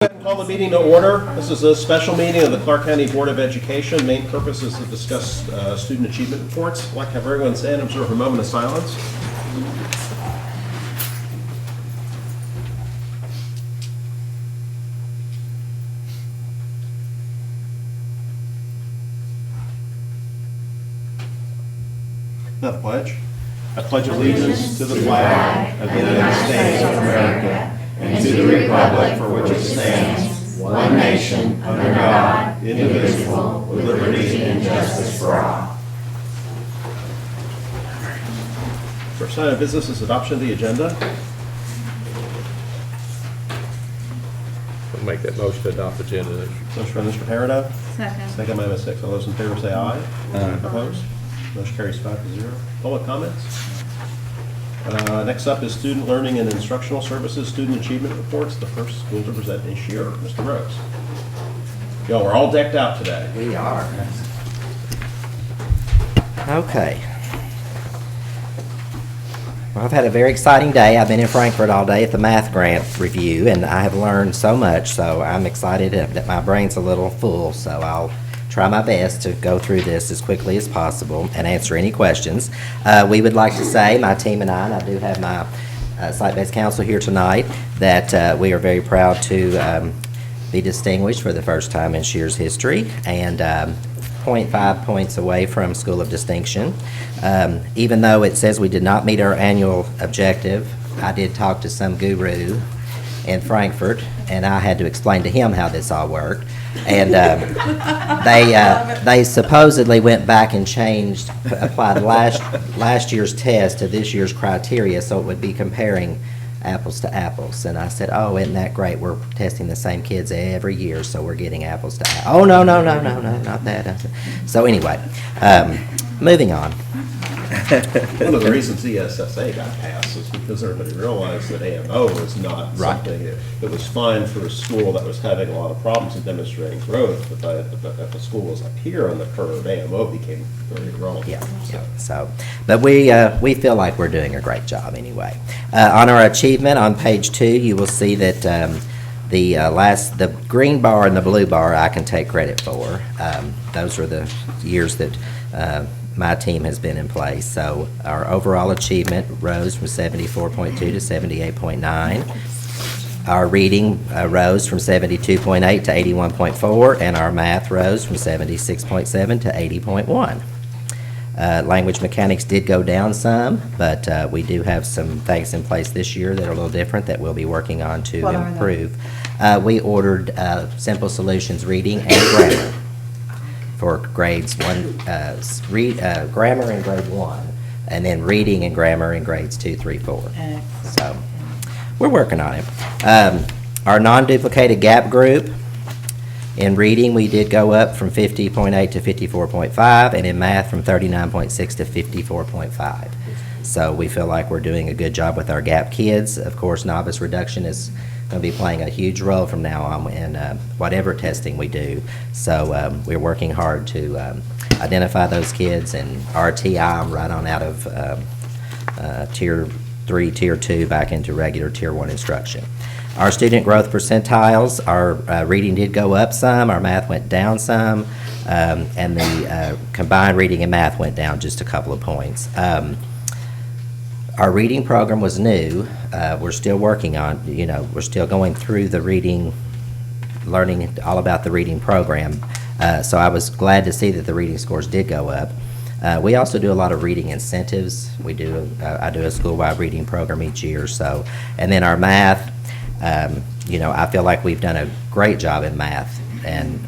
Call the meeting to order. This is a special meeting of the Clark County Board of Education. Main purpose is to discuss student achievement reports. I'd like to have everyone stand and observe a moment of silence. The pledge. I pledge allegiance to the flag of the United States of America and to the republic for which it stands, one nation, under God, indivisible, with liberty and justice for all. First item of business is adoption of the agenda. I'll make that motion to adopt the agenda. Motion by Mr. Peredo. Second. Second by Ms. Hicks. All those in favor say aye. Opposed? Motion carries 5-0. Public comments? Next up is student learning and instructional services student achievement reports. The first school to present is Shearer, Mr. Rose. Yo, we're all decked out today. We are. Okay. Well, I've had a very exciting day. I've been in Frankfurt all day at the math grant review, and I have learned so much, so I'm excited that my brain's a little full, so I'll try my best to go through this as quickly as possible and answer any questions. We would like to say, my team and I do have my site-based counsel here tonight, that we are very proud to be distinguished for the first time in Shear's history, and 0.5 points away from School of Distinction. Even though it says we did not meet our annual objective, I did talk to some guru in Frankfurt, and I had to explain to him how this all worked. And they supposedly went back and applied last year's test to this year's criteria, so it would be comparing apples to apples. And I said, "Oh, isn't that great? We're testing the same kids every year, so we're getting apples to apples." "Oh, no, not that." So anyway, moving on. One of the reasons ESSA got passed is because everybody realized that AMO was not Right. something that was fine for a school that was having a lot of problems in demonstrating growth, but if the school was up here on the curve, AMO became very relevant. Yeah. So, but we feel like we're doing a great job anyway. On our achievement on page 2, you will see that the green bar and the blue bar I can take credit for. Those are the years that my team has been in place. So our overall achievement rose from 74.2 to 78.9. Our reading rose from 72.8 to 81.4, and our math rose from 76.7 to 80.1. Language mechanics did go down some, but we do have some things in place this year that are a little different that we'll be working on to What are they? improve. We ordered Simple Solutions reading and grammar for grades grammar in grade 1, and then reading and grammar in grades 2, 3, 4. So we're working on it. Our non-duplicated gap group, in reading, we did go up from 50.8 to 54.5, and in math from 39.6 to 54.5. So we feel like we're doing a good job with our gap kids. Of course, novice reduction is going to be playing a huge role from now on in whatever testing we do. So we're working hard to identify those kids and RTI them right on out of Tier 3, Tier 2 back into regular Tier 1 instruction. Our student growth percentiles, our reading did go up some, our math went down some, and the combined reading and math went down just a couple of points. Our reading program was new. We're still working on, we're still going through the reading, learning all about the reading program. So I was glad to see that the reading scores did go up. We also do a lot of reading incentives. I do a school-wide reading program each year. So, and then our math, I feel like we've done a great job in math. And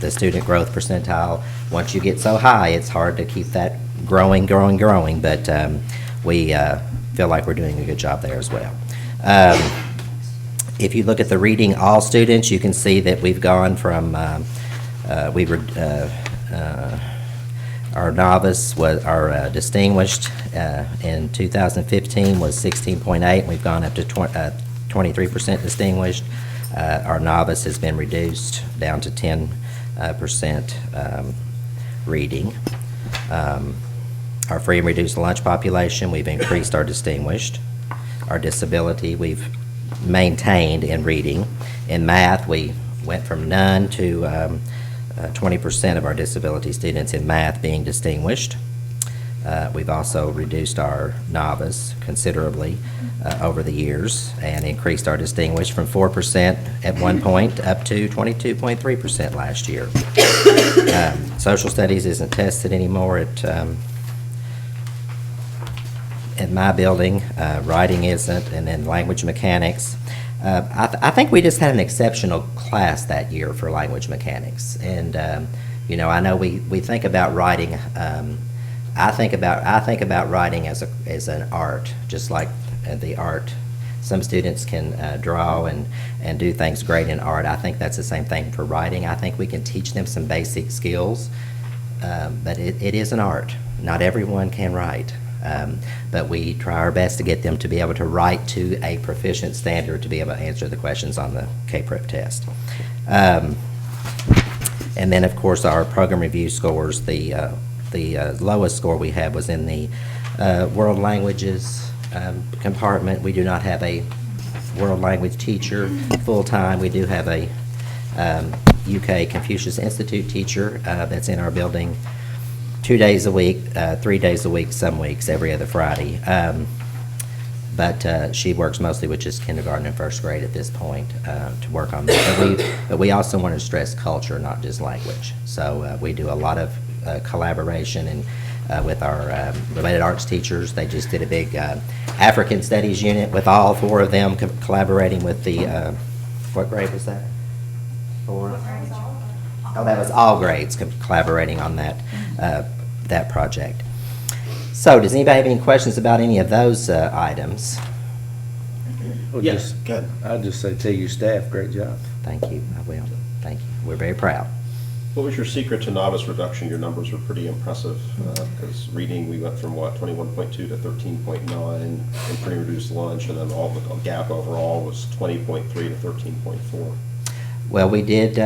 the student growth percentile, once you get so high, it's hard to keep that growing. But we feel like we're doing a good job there as well. If you look at the reading all students, you can see that we've gone from, our novice was, our distinguished in 2015 was 16.8. We've gone up to 23% distinguished. Our novice has been reduced down to 10% reading. Our free and reduced lunch population, we've increased our distinguished. Our disability, we've maintained in reading. In math, we went from none to 20% of our disability students in math being distinguished. We've also reduced our novice considerably over the years and increased our distinguished from 4% at one point up to 22.3% last year. Social studies isn't tested anymore at my building. Writing isn't, and then language mechanics. I think we just had an exceptional class that year for language mechanics. And, I know we think about writing, I think about writing as an art, just like the art. Some students can draw and do things great in art. I think that's the same thing for writing. I think we can teach them some basic skills, but it is an art. Not everyone can write. But we try our best to get them to be able to write to a proficient standard to be able to answer the questions on the K-Prep test. And then, of course, our program review scores, the lowest score we had was in the world languages compartment. We do not have a world language teacher full-time. We do have a UK Confucius Institute teacher that's in our building 2 days a week, 3 days a week, some weeks, every other Friday. But she works mostly with just kindergarten and first grade at this point to work on that. But we also want to stress culture, not just language. So we do a lot of collaboration and with our related arts teachers. They just did a big African studies unit with all 4 of them collaborating with the, what grade was that? 4? Oh, that was all grades collaborating on that project. So, does anybody have any questions about any of those items? Well, Yes, good. I'll just say, tell your staff, great job. Thank you, I will. Thank you. We're very proud. What was your secret to novice reduction? Your numbers were pretty impressive, because reading, we went from, 21.2 to 13.9, and pretty reduced lunch, and then all the gap overall was 20.3 to 13.4. Well, we did,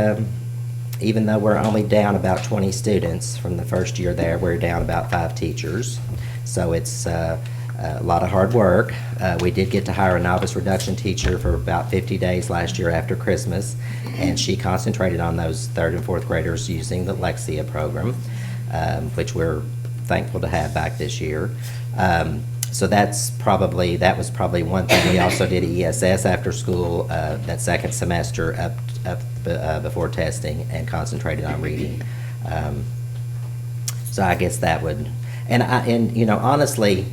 even though we're only down about 20 students from the first year there, we're down about 5 teachers. So it's a lot of hard work. We did get to hire a novice reduction teacher for about 50 days last year after Christmas, and she concentrated on those 3rd and 4th graders using the Lexia program, which we're thankful to have back this year. So that was probably one thing. We also did ESS after school that second semester up before testing and concentrated on reading. So I guess that would, and honestly,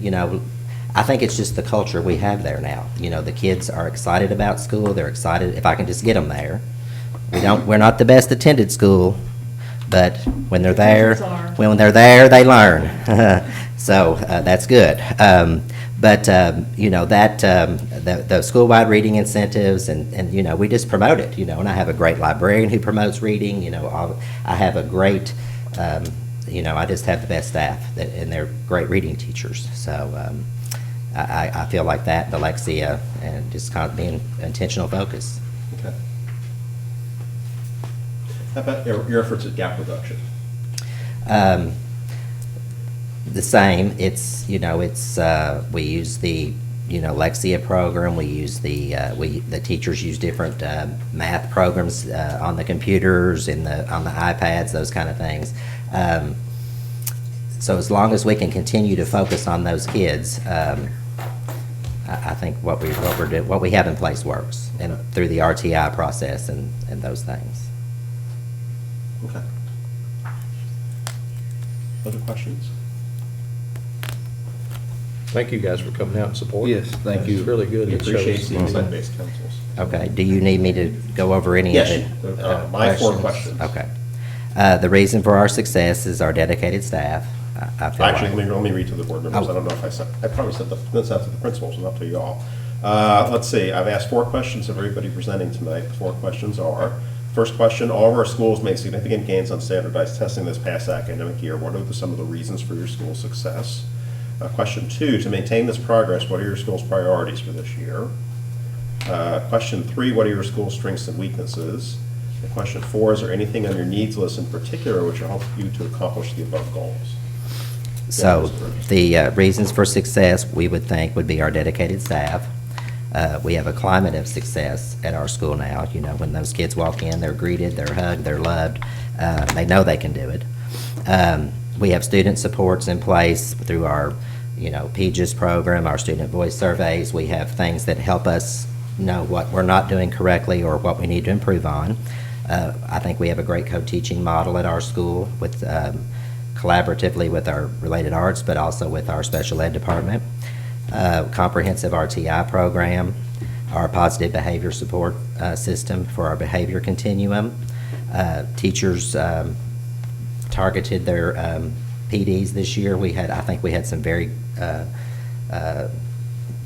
I think it's just the culture we have there now. The kids are excited about school. They're excited if I can just get them there. We're not the best attended school, but when they're there, they learn. So that's good. But the school-wide reading incentives, and we just promote it. And I have a great librarian who promotes reading. I have a great, I just have the best staff, and they're great reading teachers. So I feel like that, the Lexia, and just kind of being intentional focus. Okay. How about your efforts at gap reduction? The same. It's we use the Lexia program. We use the teachers use different math programs on the computers and on the iPads, those kind of things. So as long as we can continue to focus on those kids, I think what we have in place works, and through the RTI process and those things. Okay. Other questions? Thank you guys for coming out and supporting. Yes, thank you. It's really good. We It appreciate shows- the insight-based councils. Okay. Do you need me to go over any Yes, of the my 4 questions. Okay. The reason for our success is our dedicated staff. I feel Actually, like. let me read to the board members. Oh. I don't know if I probably sent this out to the principals, and not to you all. Let's see, I've asked 4 questions of everybody presenting tonight. The 4 questions are, first question, all of our schools made significant gains on standardized testing this past academic year. What are some of the reasons for your school's success? Question 2, to maintain this progress, what are your school's priorities for this year? Question 3, what are your school's strengths and weaknesses? And question 4, is there anything on your needs list in particular which will help you to accomplish the above goals? So the reasons for success, we would think, would be our dedicated staff. We have a climate of success at our school now. You know, when those kids walk in, they're greeted, they're hugged, they're loved. They know they can do it. We have student supports in place through our, PGIS program, our student voice surveys. We have things that help us know what we're not doing correctly or what we need to improve on. I think we have a great co-teaching model at our school with collaboratively with our related arts, but also with our special ed department. Comprehensive RTI program, our positive behavior support system for our behavior continuum. Teachers targeted their PDs this year. I think we had some very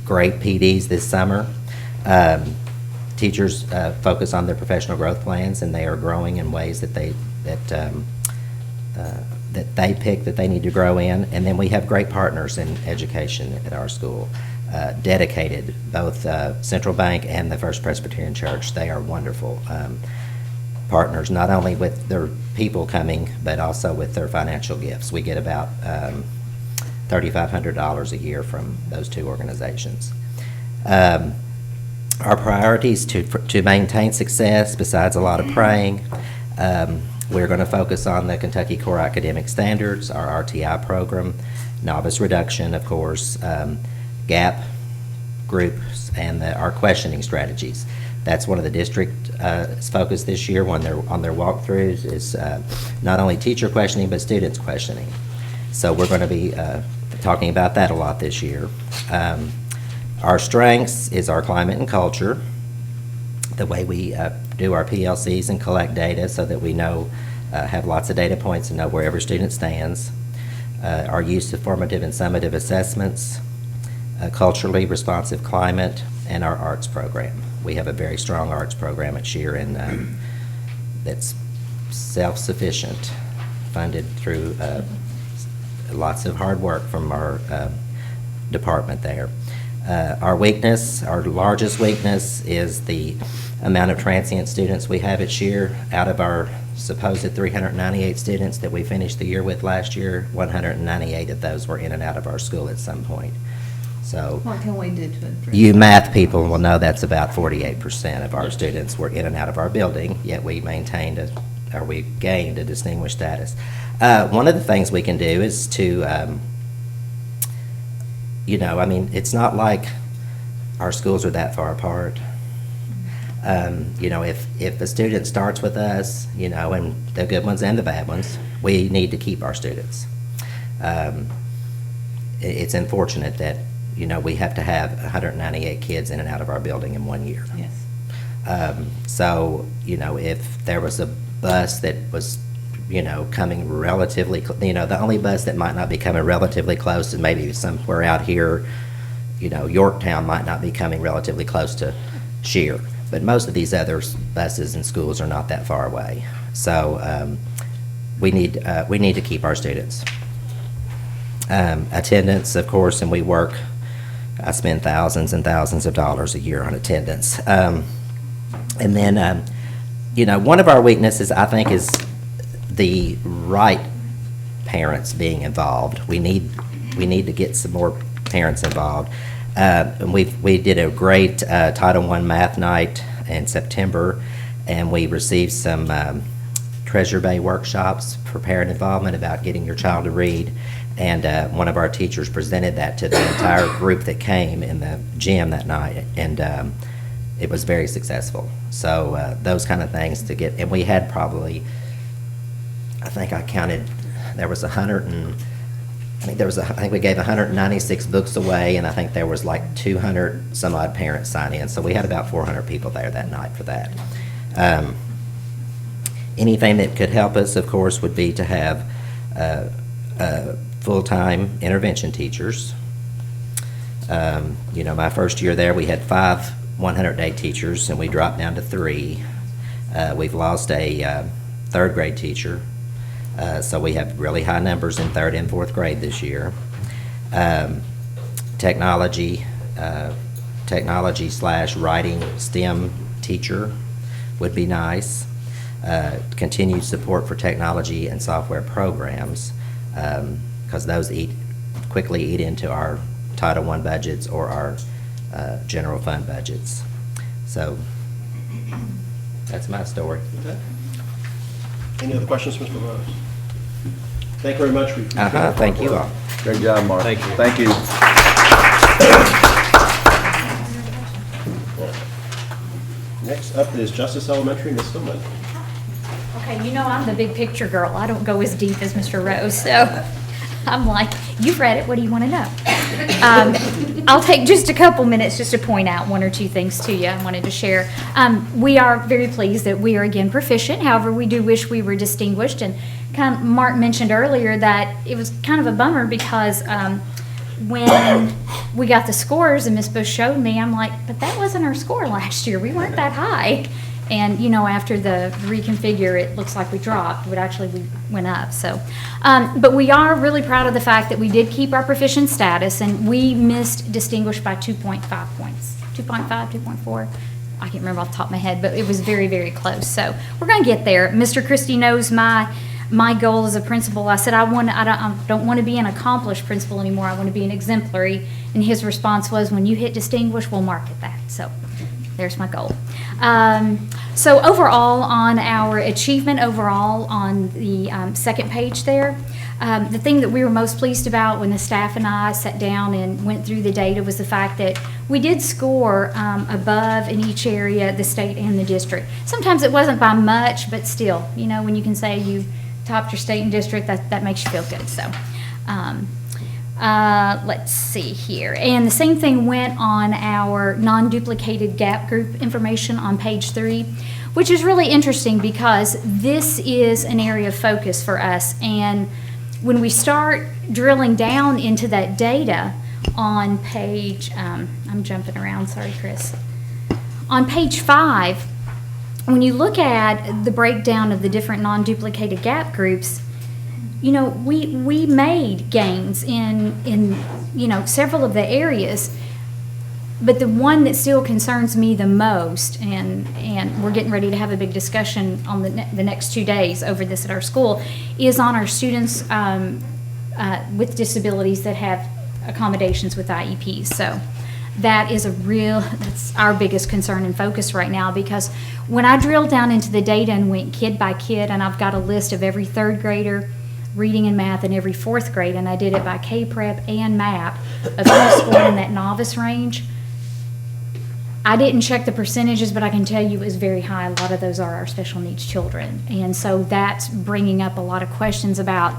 great PDs this summer. Teachers focus on their professional growth plans, and they are growing in ways that they pick that they need to grow in. And then we have great partners in education at our school, dedicated, both Central Bank and the First Presbyterian Church. They are wonderful partners, not only with their people coming, but also with their financial gifts. We get about $3,500 a year from those two organizations. Our priorities to maintain success, besides a lot of praying, we're going to focus on the Kentucky Core Academic Standards, our RTI program, novice reduction, of course, GAP groups, and our questioning strategies. That's one of the district's focus this year when they're on their walkthroughs is not only teacher questioning, but students questioning. So we're going to be talking about that a lot this year. Our strengths is our climate and culture, the way we do our PLCs and collect data so that we know, have lots of data points and know where every student stands. Our use of formative and summative assessments, culturally responsive climate, and our arts program. We have a very strong arts program at Shear and that's self-sufficient, funded through lots of hard work from our department there. Our weakness, our largest weakness, is the amount of transient students we have at Shear. Out of our supposed 398 students that we finished the year with last year, 198 of those were in and out of our school at some point. So What can we do to address? you math people will know that's about 48% of our students were in and out of our building, yet we maintained we gained a distinguished status. One of the things we can do is to it's not like our schools are that far apart. If a student starts with us, and the good ones and the bad ones, we need to keep our students. It's unfortunate that, we have to have 198 kids in and out of our building in 1 year. Yes. So, if there was a bus that was, coming relatively, the only bus that might not be coming relatively close is maybe somewhere out here, Yorktown might not be coming relatively close to Shear. But most of these other buses and schools are not that far away. So we need to keep our students. Attendance, of course, and I spend thousands and thousands of dollars a year on attendance. And then, one of our weaknesses, I think, is the right parents being involved. We need to get some more parents involved. And we did a great Title I math night in September, and we received some Treasure Bay workshops for parent involvement about getting your child to read. And one of our teachers presented that to the entire group that came in the gym that night, and it was very successful. So those kind of things to get, and we had probably, I think I counted, there was I think we gave 196 books away, and I think there was like 200 some odd parents sign in. So we had about 400 people there that night for that. Anything that could help us, of course, would be to have full-time intervention teachers. My first year there, we had 5 100-day teachers, and we dropped down to 3. We've lost a third grade teacher. So we have really high numbers in 3rd and 4th grade this year. Technology/writing STEM teacher would be nice. Continued support for technology and software programs, because those quickly eat into our Title I budgets or our general fund budgets. So that's my story. Okay. Any other questions, Mr. Rose? Thank you very much. Thank you all. Great job, Mark. Thank you. Thank you. Next up is Justice Elementary, Ms. Stillman. Okay, you know I'm the big picture girl. I don't go as deep as Mr. Rose, so I'm like, you've read it, what do you want to know? I'll take just a couple minutes just to point out one or two things to you I wanted to share. We are very pleased that we are again proficient. However, we do wish we were distinguished. And kind of Mark mentioned earlier that it was kind of a bummer because when we got the scores and Ms. Bush showed me, I'm like, but that wasn't our score last year. We weren't that high. And, you know, after the reconfigure, it looks like we dropped, but actually we went up. So, but we are really proud of the fact that we did keep our proficient status, and we missed distinguished by 2.5 points. 2.5, 2.4. I can't remember off the top of my head, but it was very, very close. So we're going to get there. Mr. Christie knows my goal as a principal. I said I don't want to be an accomplished principal anymore. I want to be an exemplary. And his response was, when you hit distinguished, we'll market that. So there's my goal. So overall, on our achievement overall on the second page there, the thing that we were most pleased about when the staff and I sat down and went through the data was the fact that we did score above in each area, the state and the district. Sometimes it wasn't by much, but still, you know, when you can say you topped your state and district, that makes you feel good. So let's see here. And the same thing went on our non-duplicated gap group information on page 3, which is really interesting because this is an area of focus for us. And when we start drilling down into that data on page, I'm jumping around, sorry, Chris. On page 5, when you look at the breakdown of the different non-duplicated gap groups, you know, we made gains in you know, several of the areas, but the one that still concerns me the most, and we're getting ready to have a big discussion on the next 2 days over this at our school, is on our students with disabilities that have accommodations with IEPs. So that is that's our biggest concern and focus right now, because when I drilled down into the data and went kid by kid, and I've got a list of every 3rd grader reading and math in every 4th grade, and I did it by K-Prep and MAP of who's scored in that novice range. I didn't check the percentages, but I can tell you it was very high. A lot of those are our special needs children. And so that's bringing up a lot of questions about,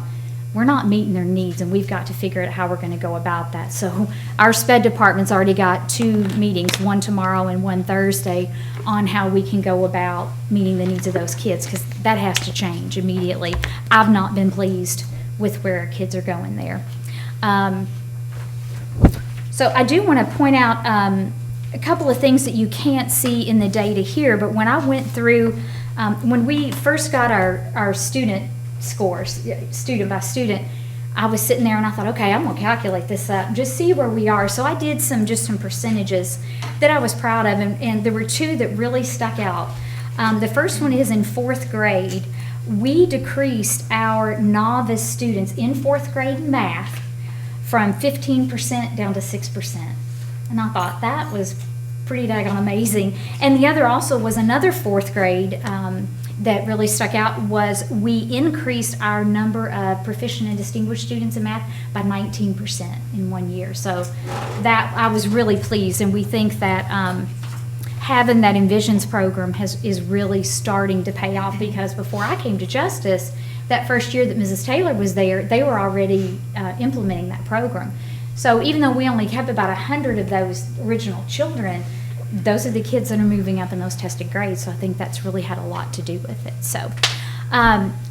we're not meeting their needs, and we've got to figure out how we're going to go about that. So our SPED department's already got 2 meetings, one tomorrow and one Thursday, on how we can go about meeting the needs of those kids, because that has to change immediately. I've not been pleased with where our kids are going there. So I do want to point out a couple of things that you can't see in the data here, but when I went through, when we first got our student scores, student by student, I was sitting there and I thought, okay, I'm going to calculate this up, just see where we are. So I did some percentages that I was proud of, and there were 2 that really stuck out. The first one is in 4th grade. We decreased our novice students in 4th grade math from 15% down to 6%. And I thought that was pretty daggone amazing. And the other also was another 4th grade that really stuck out, was we increased our number of proficient and distinguished students in math by 19% in 1 year. So that, I was really pleased, and we think that having that Envisions program is really starting to pay off, because before I came to Justice, that first year that Mrs. Taylor was there, they were already implementing that program. So even though we only kept about 100 of those original children, those are the kids that are moving up in those tested grades. So I think that's really had a lot to do with it. So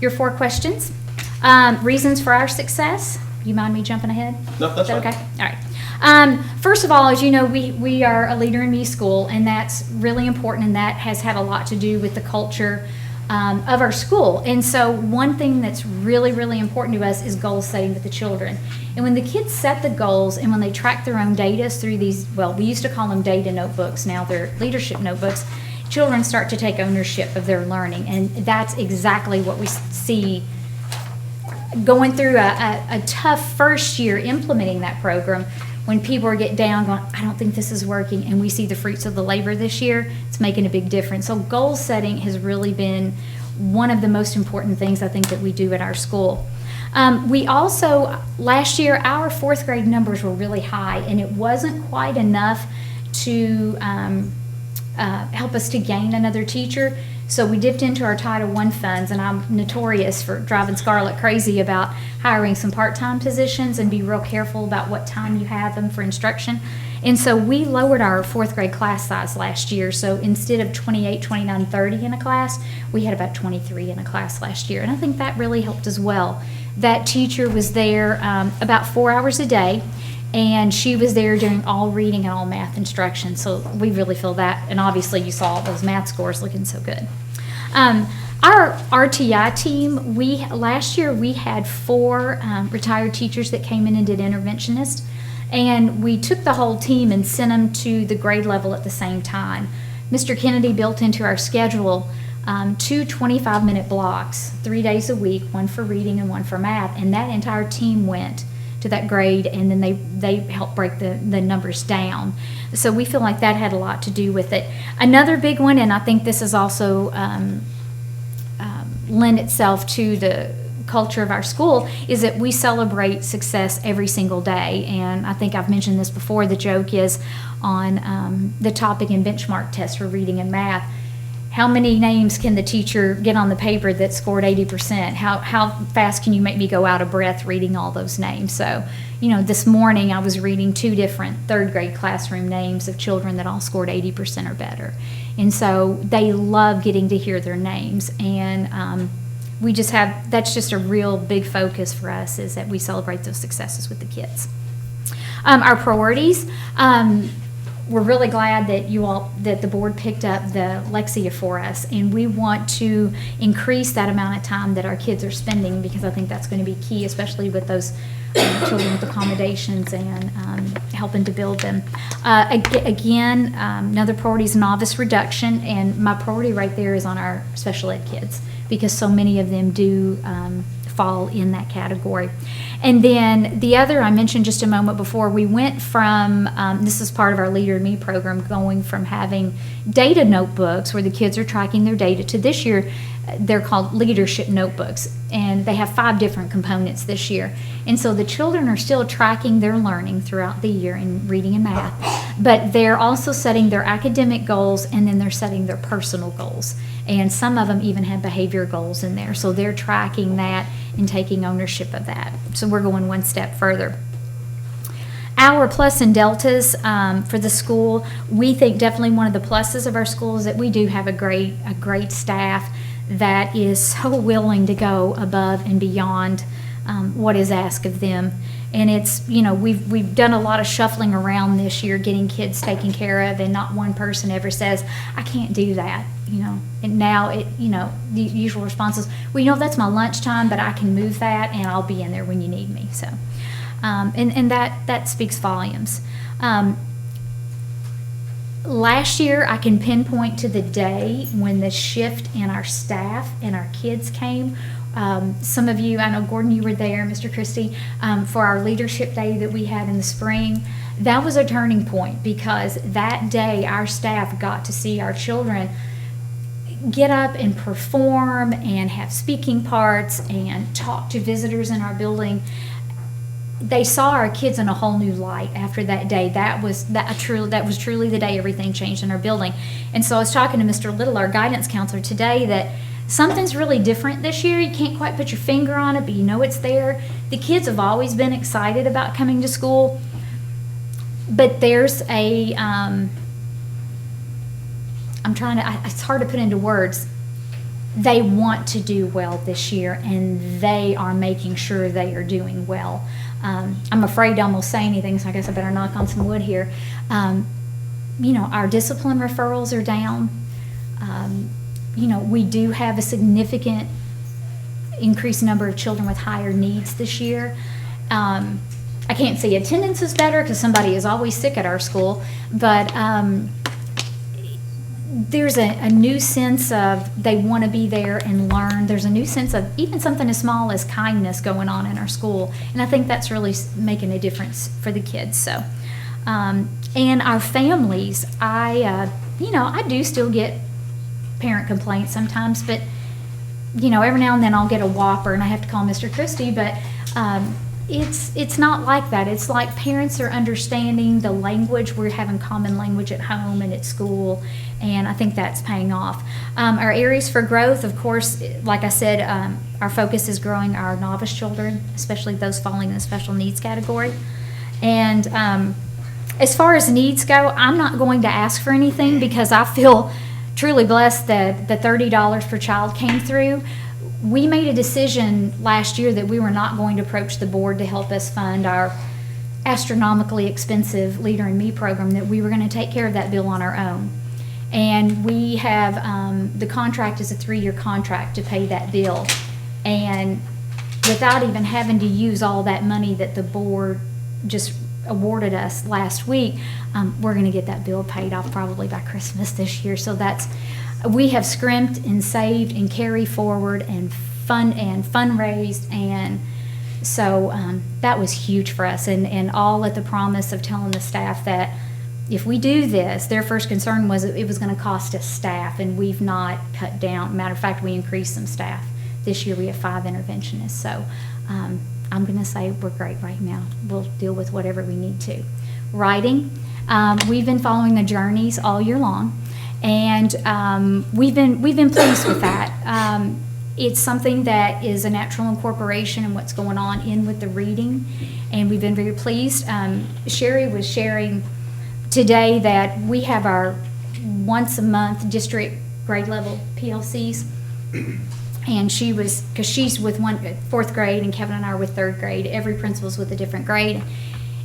your 4 questions. Reasons for our success. You mind me jumping ahead? No, that's Is that fine. okay? All right. First of all, as you know, we are a Leader in Me school, and that's really important, and that has had a lot to do with the culture of our school. And so one thing that's really, really important to us is goal setting with the children. And when the kids set the goals and when they track their own data through these, well, we used to call them data notebooks, now they're leadership notebooks, children start to take ownership of their learning. And that's exactly what we see going through a tough first year implementing that program. when people are getting down going, I don't think this is working, and we see the fruits of the labor this year, it's making a big difference. So goal setting has really been one of the most important things I think that we do at our school. We also, last year, our fourth grade numbers were really high, and it wasn't quite enough to help us to gain another teacher. So we dipped into our Title I funds, and I'm notorious for driving Scarlett crazy about hiring some part-time positions and be real careful about what time you have them for instruction. And so we lowered our fourth grade class size last year. So instead of 28, 29, 30 in a class, we had about 23 in a class last year. And I think that really helped as well. That teacher was there about 4 hours a day, and she was there doing all reading and all math instruction. So we really feel that, and obviously you saw those math scores looking so good. Our RTI team, last year we had 4 retired teachers that came in and did interventionist, and we took the whole team and sent them to the grade level at the same time. Mr. Kennedy built into our schedule 2 25-minute blocks, 3 days a week, one for reading and one for math, and that entire team went to that grade, and then they helped break the numbers down. So we feel like that had a lot to do with it. Another big one, and I think this is also lend itself to the culture of our school, is that we celebrate success every single day. And I think I've mentioned this before. The joke is on the topic and benchmark test for reading and math. How many names can the teacher get on the paper that scored 80%? How fast can you make me go out of breath reading all those names? So, this morning I was reading 2 different third grade classroom names of children that all scored 80% or better. And so they love getting to hear their names. And that's just a real big focus for us, is that we celebrate those successes with the kids. Our priorities. We're really glad that the board picked up the Lexia for us, and we want to increase that amount of time that our kids are spending, because I think that's going to be key, especially with those children with accommodations and helping to build them. Again, another priority is novice reduction, and my priority right there is on our special ed kids, because so many of them do fall in that category. And then the other I mentioned just a moment before, we went from, this is part of our Leader in Me program, going from having data notebooks where the kids are tracking their data to this year, they're called leadership notebooks, and they have 5 different components this year. And so the children are still tracking their learning throughout the year in reading and math, but they're also setting their academic goals, and then they're setting their personal goals. And some of them even have behavior goals in there. So they're tracking that and taking ownership of that. So we're going one step further. Our plus and deltas for the school, we think definitely one of the pluses of our school is that we do have a great staff that is so willing to go above and beyond what is asked of them. And it's, we've done a lot of shuffling around this year, getting kids taken care of, and not one person ever says, I can't do that, And now the usual response is, well, that's my lunchtime, but I can move that and I'll be in there when you need me. So, and that speaks volumes. Last year, I can pinpoint to the day when the shift in our staff and our kids came. Some of you, I know Gordon, you were there, Mr. Christie, for our leadership day that we had in the spring. That was a turning point, because that day our staff got to see our children get up and perform and have speaking parts and talk to visitors in our building. They saw our kids in a whole new light after that day. That was truly the day everything changed in our building. And so I was talking to Mr. Little, our guidance counselor, today, that something's really different this year. You can't quite put your finger on it, but it's there. The kids have always been excited about coming to school, but there's it's hard to put into words. They want to do well this year, and they are making sure they are doing well. I'm afraid to almost say anything, so I guess I better knock on some wood here. Our discipline referrals are down. We do have a significant increased number of children with higher needs this year. I can't say attendance is better, because somebody is always sick at our school, but there's a new sense of they want to be there and learn. There's a new sense of even something as small as kindness going on in our school. And I think that's really making a difference for the kids. So, and our families, I do still get parent complaints sometimes, but, every now and then I'll get a whopper and I have to call Mr. Christie, but it's not like that. It's like parents are understanding the language. We're having common language at home and at school, and I think that's paying off. Our areas for growth, of course, like I said, our focus is growing our novice children, especially those falling in the special needs category. And as far as needs go, I'm not going to ask for anything because I feel truly blessed that the $30 per child came through. We made a decision last year that we were not going to approach the board to help us fund our astronomically expensive Leader in Me program, that we were going to take care of that bill on our own. And we have, the contract is a 3-year contract to pay that bill. And without even having to use all that money that the board just awarded us last week, we're going to get that bill paid off probably by Christmas this year. So we have scrimped and saved and carry forward and fundraised, and so that was huge for us, and all at the promise of telling the staff that if we do this, their first concern was it was going to cost us staff, and we've not cut down. Matter of fact, we increased some staff. This year we have 5 interventionists, so I'm going to say we're great right now. We'll deal with whatever we need to. Writing, we've been following the journeys all year long. And we've been pleased with that. It's something that is a natural incorporation in what's going on with the reading, and we've been very pleased. Sherry was sharing today that we have our once a month district grade level PLCs, and because she's with 4th grade and Kevin and I are with 3rd grade. Every principal's with a different grade.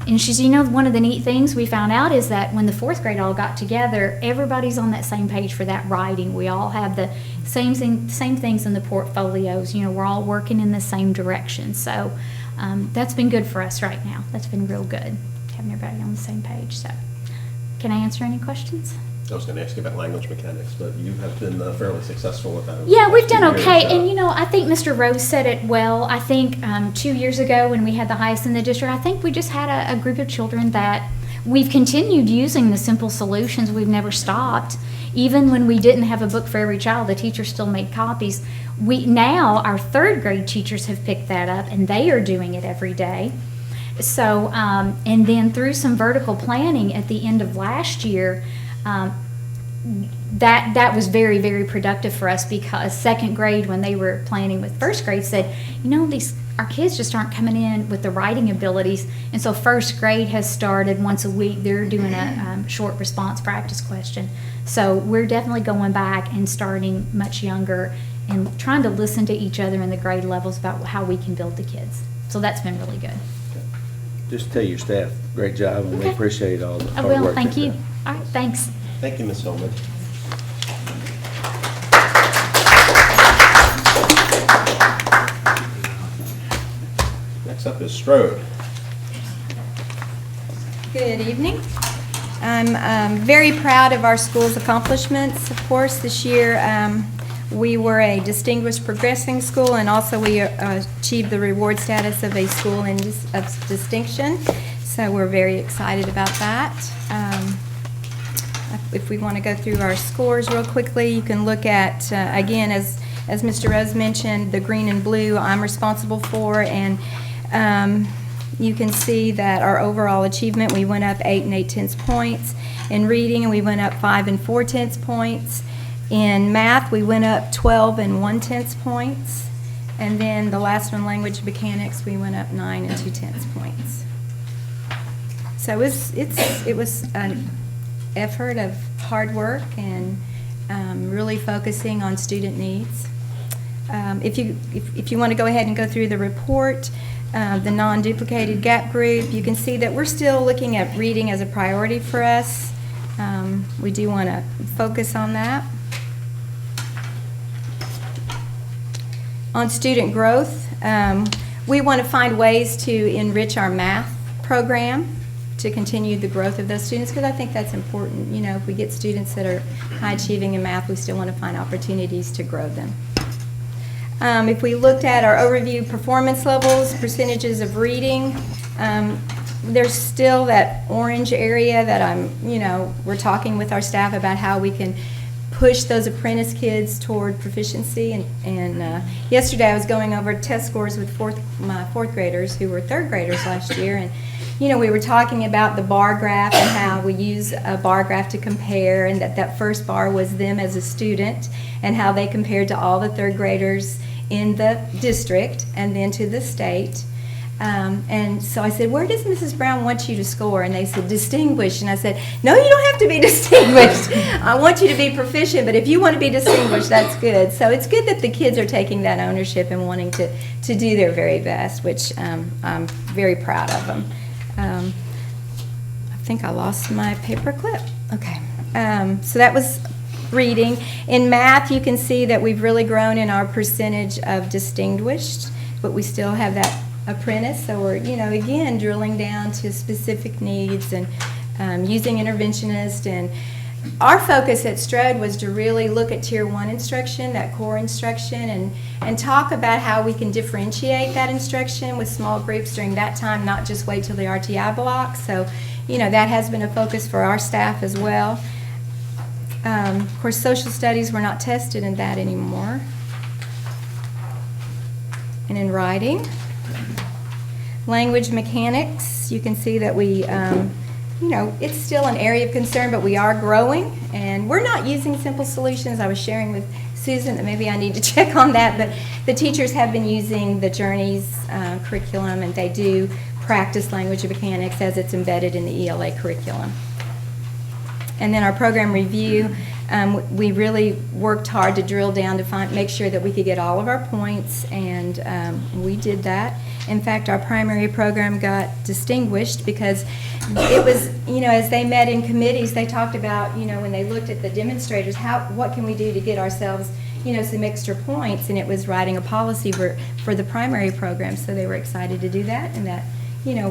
And she said, one of the neat things we found out is that when the 4th grade all got together, everybody's on that same page for that writing. We all have the same things in the portfolios. We're all working in the same direction. So that's been good for us right now. That's been real good, having everybody on the same page. So can I answer any questions? I was going to ask you about language mechanics, but you have been fairly successful with that. over the Yeah, past we've done 2 okay. years, And, I think Mr. Rose said it well. I think 2 years ago when we had the highest in the district, I think we just had a group of children that we've continued using the simple solutions. We've never stopped. Even when we didn't have a book for every child, the teacher still made copies. Now our 3rd grade teachers have picked that up, and they are doing it every day. So, and then through some vertical planning at the end of last year, that was very, very productive for us, because 2nd grade, when they were planning with 1st grade, said, our kids just aren't coming in with the writing abilities. And so 1st grade has started once a week. They're doing a short response practice question. So we're definitely going back and starting much younger and trying to listen to each other in the grade levels about how we can build the kids. So that's been really good. Just tell your staff, great job, and we Okay. appreciate all the I hard will. work. Thank they've you. done. All right, thanks. Thank you, Ms. Hillman. Next up is Strode. Good evening. I'm very proud of our school's accomplishments. Of course, this year we were a distinguished progressing school, and also we achieved the reward status of a school of distinction. So we're very excited about that. If we want to go through our scores real quickly, you can look at, again, as Mr. Rose mentioned, the green and blue I'm responsible for, and you can see that our overall achievement, we went up 8 8/10 points. In reading, we went up 5 4/10 points. In math, we went up 12 1/10 points. And then the last one, language mechanics, we went up 9 2/10 points. So it was an effort of hard work and really focusing on student needs. If you want to go ahead and go through the report, the non-duplicated gap group, you can see that we're still looking at reading as a priority for us. We do want to focus on that. On student growth, we want to find ways to enrich our math program to continue the growth of those students, because I think that's important. You know, if we get students that are high achieving in math, we still want to find opportunities to grow them. If we looked at our overview performance levels, percentages of reading, there's still that orange area that we're talking with our staff about how we can push those apprentice kids toward proficiency. And yesterday I was going over test scores with my fourth graders who were third graders last year, and we were talking about the bar graph and how we use a bar graph to compare, and that first bar was them as a student and how they compared to all the third graders in the district and then to the state. And so I said, where does Mrs. Brown want you to score? And they said, distinguished. And I said, no, you don't have to be distinguished. I want you to be proficient, but if you want to be distinguished, that's good. So it's good that the kids are taking that ownership and wanting to do their very best, which I'm very proud of them. I think I lost my paper clip. Okay. So that was reading. In math, you can see that we've really grown in our percentage of distinguished, but we still have that apprentice. So we're, again, drilling down to specific needs and using interventionists. And our focus at Strode was to really look at Tier 1 instruction, that core instruction, and talk about how we can differentiate that instruction with small groups during that time, not just wait till the RTI block. So, that has been a focus for our staff as well. Of course, social studies, we're not tested in that anymore. And in writing, language mechanics, you can see that we, it's still an area of concern, but we are growing, and we're not using simple solutions. I was sharing with Susan that maybe I need to check on that, but the teachers have been using the Journeys curriculum, and they do practice language mechanics as it's embedded in the ELA curriculum. And then our program review, we really worked hard to drill down to make sure that we could get all of our points, and we did that. In fact, our primary program got distinguished because it was, as they met in committees, they talked about, when they looked at the demonstrators, what can we do to get ourselves, some extra points, and it was writing a policy for the primary program, so they were excited to do that, and that,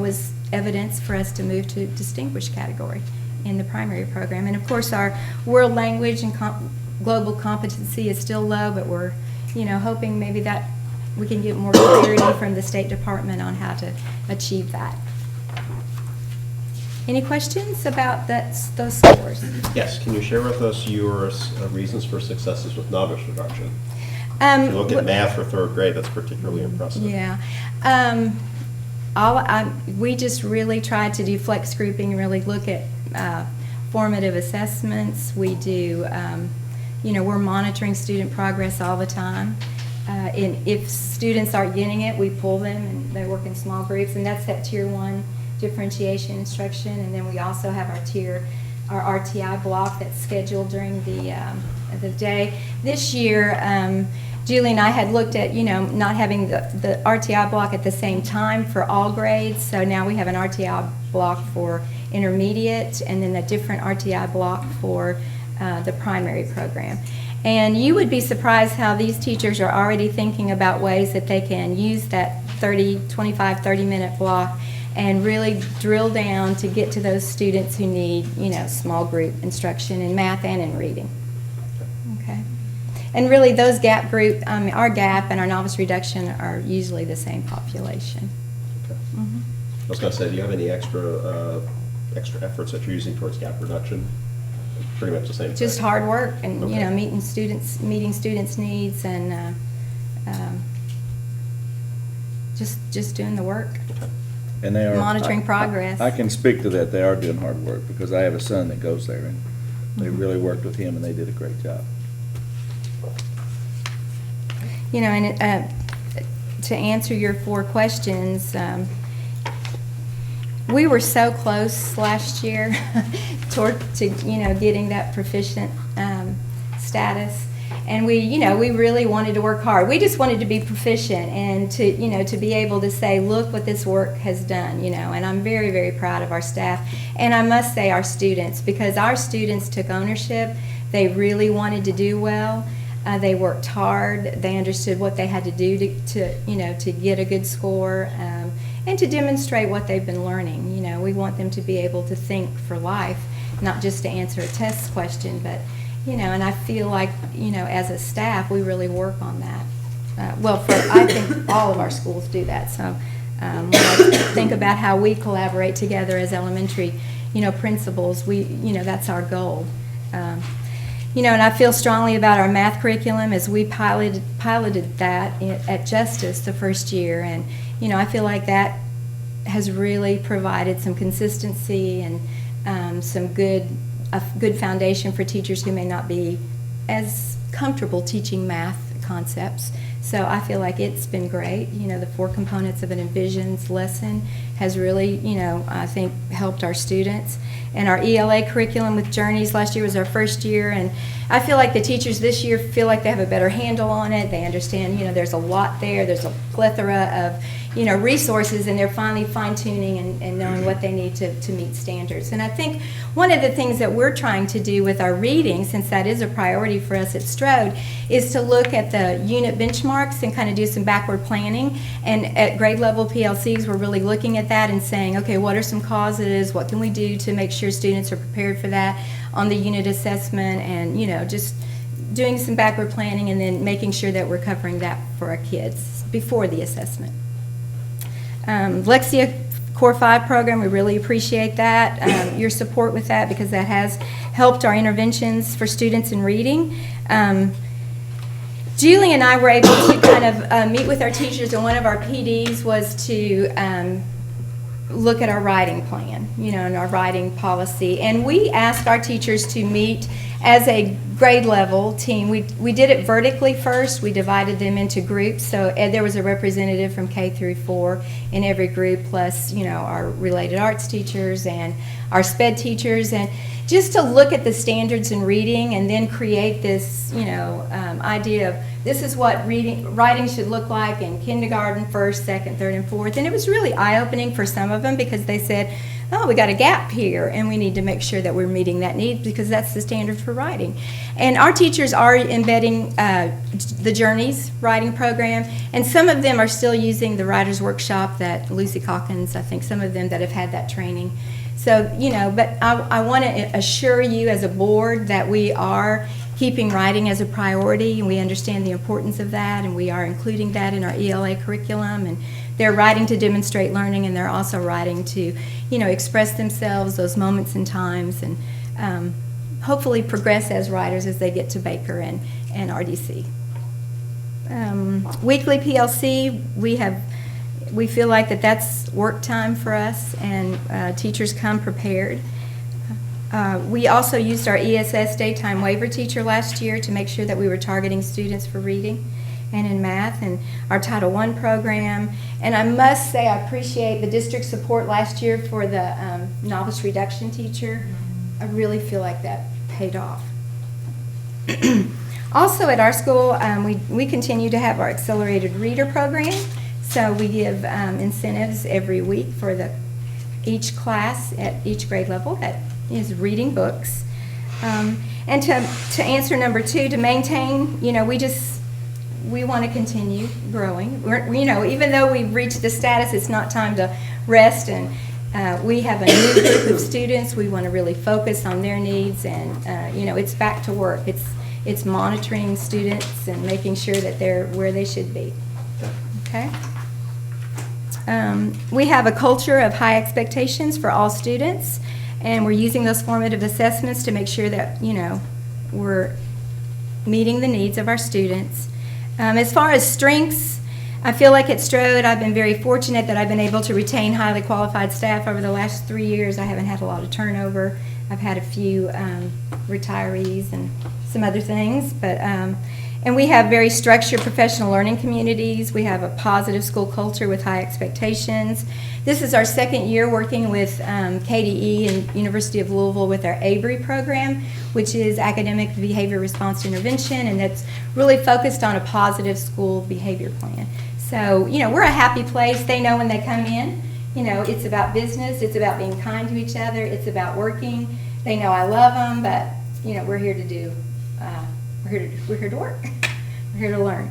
was evidence for us to move to distinguished category in the primary program. And of course, our world language and global competency is still low, but we're, hoping maybe that we can get more clarity from the State Department on how to achieve that. Any questions about those scores? Yes, can you share with us your reasons for successes with novice reduction? If you look at math for third grade, that's particularly impressive. Yeah. We just really tried to do flex grouping, really look at formative assessments. We do, we're monitoring student progress all the time. And if students aren't getting it, we pull them and they work in small groups, and that's that Tier 1 differentiation instruction. And then we also have our RTI block that's scheduled during the day. This year, Julie and I had looked at, not having the RTI block at the same time for all grades, so now we have an RTI block for intermediate and then a different RTI block for the primary program. And you would be surprised how these teachers are already thinking about ways that they can use that 25-30-minute block and really drill down to get to those students who need, small group instruction in math and in reading. Okay. And really those gap group, our gap and our novice reduction are usually the same population. Okay. I was going to say, do you have any extra efforts that you're using towards gap reduction? Pretty much the same thing. Just hard work and, Okay. meeting students' needs and just doing the work. Okay. And they are Monitoring progress. I can speak to that. They are doing hard work because I have a son that goes there, and they really worked with him, and they did a great job. And to answer your 4 questions, we were so close last year to getting that proficient status, and we really wanted to work hard. We just wanted to be proficient and to be able to say, look what this work has done, and I'm very, very proud of our staff, and I must say our students, because our students took ownership. They really wanted to do well. They worked hard. They understood what they had to do to get a good score, and to demonstrate what they've been learning. know, we want them to be able to think for life, not just to answer a test question, but, you know, and I feel like, you know, as a staff, we really work on that. I think all of our schools do that, so when I think about how we collaborate together as elementary, you know, principals, you know, that's our goal. You know, and I feel strongly about our math curriculum as we piloted that at Justice the first year, and, you know, I feel like that has really provided some consistency and a good foundation for teachers who may not be as comfortable teaching math concepts. So I feel like it's been great. You know, the 4 components of an Envisions lesson has really, you know, I think helped our students. And our ELA curriculum with Journeys last year was our first year, and I feel like the teachers this year feel like they have a better handle on it. They understand, you know, there's a lot there. There's a plethora of, you know, resources, and they're finally fine-tuning and knowing what they need to meet standards. And I think one of the things that we're trying to do with our reading, since that is a priority for us at Strode, is to look at the unit benchmarks and kind of do some backward planning. And at grade level PLCs, we're really looking at that and saying, okay, what are some causes? What can we do to make sure students are prepared for that on the unit assessment? And, you know, just doing some backward planning and then making sure that we're covering that for our kids before the assessment. Lexia Core 5 program, we really appreciate that, your support with that, because that has helped our interventions for students in reading. Julie and I were able to kind of meet with our teachers, and one of our PDs was to look at our writing plan, you know, and our writing policy. And we asked our teachers to meet as a grade level team. We did it vertically first. We divided them into groups. So there was a representative from K through 4 in every group, plus, you know, our related arts teachers and our SPED teachers, and just to look at the standards in reading and then create this, you know, idea of this is what writing should look like in kindergarten, 1st, 2nd, 3rd, and 4th. And it was really eye-opening for some of them, because they said, oh, we got a gap here, and we need to make sure that we're meeting that need, because that's the standard for writing. And our teachers are embedding the Journeys writing program, and some of them are still using the Writer's Workshop that Lucy Calkins, I think some of them that have had that training. So, you know, but I want to assure you as a board that we are keeping writing as a priority, and we understand the importance of that, and we are including that in our ELA curriculum. And they're writing to demonstrate learning, and they're also writing to, you know, express themselves, those moments and times, and hopefully progress as writers as they get to Baker and RDC. Weekly PLC, we feel like that's work time for us, and teachers come prepared. We also used our ESS daytime waiver teacher last year to make sure that we were targeting students for reading and in math, and our Title I program. And I must say I appreciate the district support last year for the novice reduction teacher. I really feel like that paid off. Also at our school, we continue to have our accelerated reader program. So we give incentives every week for each class at each grade level that is reading books. And to answer number 2, to maintain, you know, we want to continue growing. You know, even though we've reached the status, it's not time to rest, and we have a new group of students. We want to really focus on their needs, and you know, it's back to work. It's monitoring students and making sure that they're where they should be. Okay. We have a culture of high expectations for all students, and we're using those formative assessments to make sure that, you know, we're meeting the needs of our students. As far as strengths, I feel like at Strode I've been very fortunate that I've been able to retain highly qualified staff over the last 3 years. I haven't had a lot of turnover. I've had a few retirees and some other things, but and we have very structured professional learning communities. We have a positive school culture with high expectations. This is our 2nd year working with KDE and University of Louisville with our ABRE program, which is Academic Behavior Response Intervention, and that's really focused on a positive school behavior plan. So, you know, we're a happy place. They know when they come in, you know, it's about business, it's about being kind to each other, it's about working. They know I love them, but, you know, we're here to do, we're here to work. We're here to learn.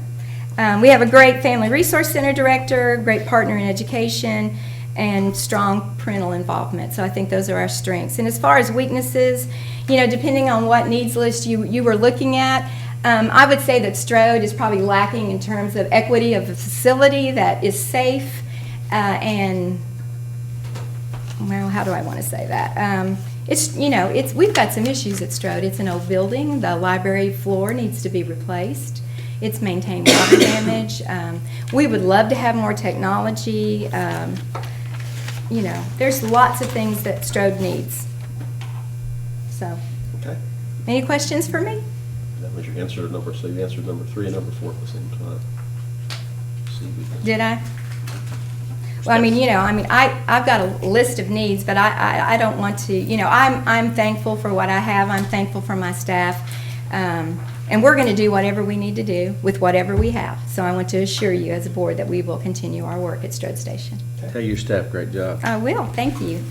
We have a great Family Resource Center director, great partner in education, and strong parental involvement. So I think those are our strengths. And as far as weaknesses, you know, depending on what needs list you were looking at, I would say that Strode is probably lacking in terms of equity of a facility that is safe and, well, how do I want to say that? It's, you know, we've got some issues at Strode. It's an old building. The library floor needs to be replaced. It's maintained water damage. We would love to have more technology. You know, there's lots of things that Strode needs. So, Okay. any questions for me? That was your answer to number, so you answered number 3 and number 4 at the same time. See, we- Did I? Well, I mean, you know, I've got a list of needs, but I don't want to, you know, I'm thankful for what I have. I'm thankful for my staff. And we're going to do whatever we need to do with whatever we have. So I want to assure you as a board that we will continue our work at Strode Station. Tell your staff, great job. I will. Thank you.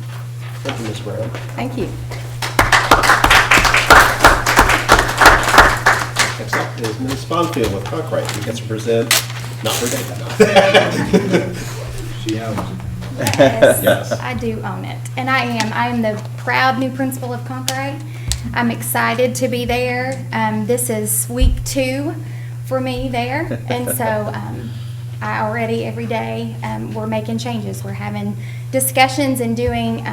Thank you, Ms. Brown. Thank you. Next up is Ms. Bonfield with Conkright, who gets to present, not her data. She owns it. Yes, Yes. I do own it, and I am the proud new principal of Conkright. I'm excited to be there. This is week 2 for me there, and so I already every day we're making changes. We're having discussions and doing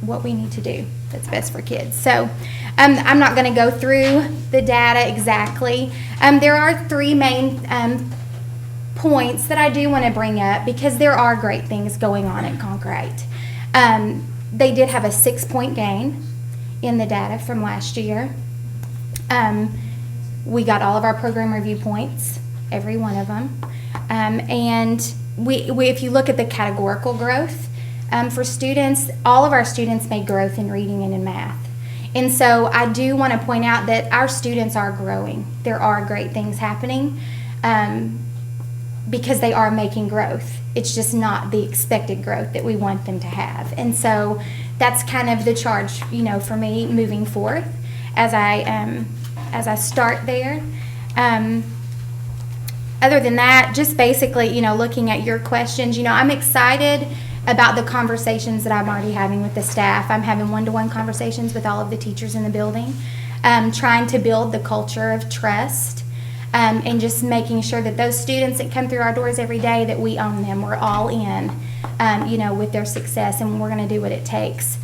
what we need to do that's best for kids. So I'm not going to go through the data exactly. There are 3 main points that I do want to bring up because there are great things going on at Conkright. They did have a 6-point gain in the data from last year. We got all of our program review points, every one of them. And we if you look at the categorical growth for students, all of our students made growth in reading and in math. And so I do want to point out that our students are growing. There are great things happening. Because they are making growth. It's just not the expected growth that we want them to have. And so that's kind of the charge, you know, for me moving forth as I start there. Other than that, just basically, you know, looking at your questions, you know, I'm excited about the conversations that I'm already having with the staff. I'm having one-to-one conversations with all of the teachers in the building, trying to build the culture of trust. And just making sure that those students that come through our doors every day, that we own them. We're all in, you know, with their success, and we're going to do what it takes.